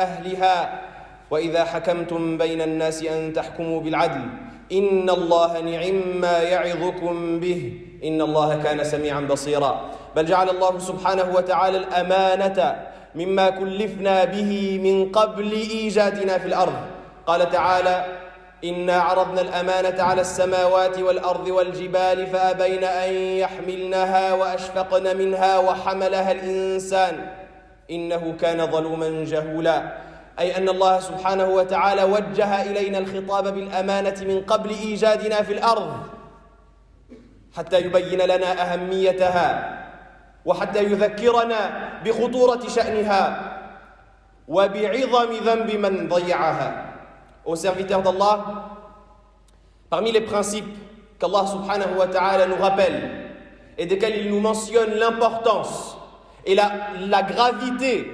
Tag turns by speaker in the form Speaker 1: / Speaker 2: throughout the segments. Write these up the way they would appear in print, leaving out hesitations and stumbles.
Speaker 1: أهلها وإذا حكمتم بين الناس أن تحكموا بالعدل إن الله نعم ما يعظكم به إن الله كان سميعا بصيرا. بل جعل الله سبحانه وتعالى الأمانة مما كلفنا به من قبل إيجادنا في الأرض. قال تعالى إنا عرضنا الأمانة على السماوات والأرض والجبال فأبين أن يحملنها وأشفقن منها وحملها الإنسان إنه كان ظلوما جهولا. أي أن الله سبحانه وتعالى وجه إلينا الخطاب بالأمانة من قبل إيجادنا في الأرض حتى يبين لنا أهميتها وحتى يذكرنا بخطورة شأنها وبعظم ذنب من ضيعها. Aux serviteurs d'Allah, parmi les principes qu'Allah subhanahu wa ta'ala nous rappelle et desquels il nous mentionne l'importance et la gravité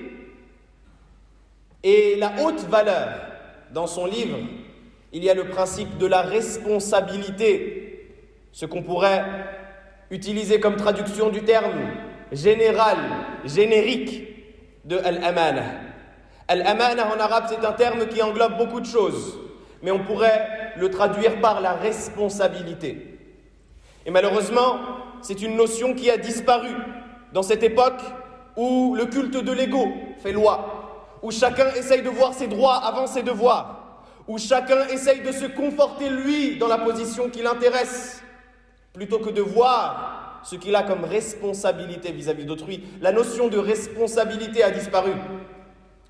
Speaker 1: et la haute valeur dans son livre, il y a le principe de la responsabilité, ce qu'on pourrait utiliser comme traduction du terme général, générique de Al-Amana. Al-Amana en arabe, c'est un terme qui englobe beaucoup de choses, mais on pourrait le traduire par la responsabilité. Et malheureusement, c'est une notion qui a disparu dans cette époque où le culte de l'ego fait loi, où chacun essaye de voir ses droits avant ses devoirs, où chacun essaye de se conforter lui dans la position qui l'intéresse, plutôt que de voir ce qu'il a comme responsabilité vis-à-vis d'autrui. La notion de responsabilité a disparu.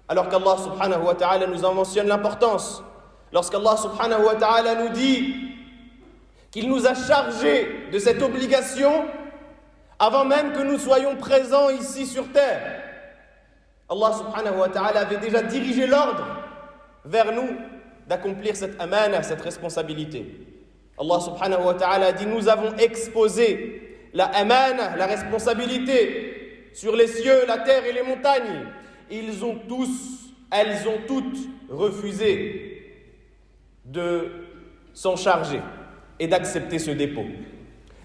Speaker 1: Alors qu'Allah subhanahu wa ta'ala nous en mentionne l'importance. Lorsqu'Allah subhanahu wa ta'ala nous dit qu'il nous a chargés de cette obligation avant même que nous soyons présents ici sur terre. Allah subhanahu wa ta'ala avait déjà dirigé l'ordre vers nous d'accomplir cette amana, cette responsabilité. Allah subhanahu wa ta'ala a dit: nous avons exposé la amana, la responsabilité sur les cieux, la terre et les montagnes. Elles ont toutes refusé de s'en charger et d'accepter ce dépôt.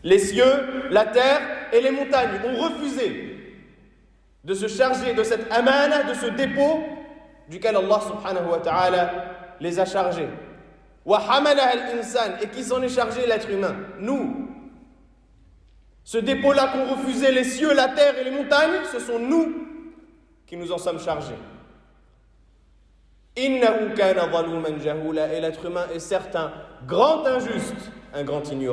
Speaker 1: Les cieux, la terre et les montagnes ont refusé de se charger de cette amana, de ce dépôt duquel Allah subhanahu wa ta'ala les a chargés. Wa hamalaha al-insan, et qui s'en est chargé? L'être humain, nous. Ce dépôt-là qu'ont refusé les cieux, la terre et les montagnes, ce sont nous qui nous en sommes chargés. Innahu kana zaluman jahula, et l'être humain est certes un grand injuste, un grand ignorant.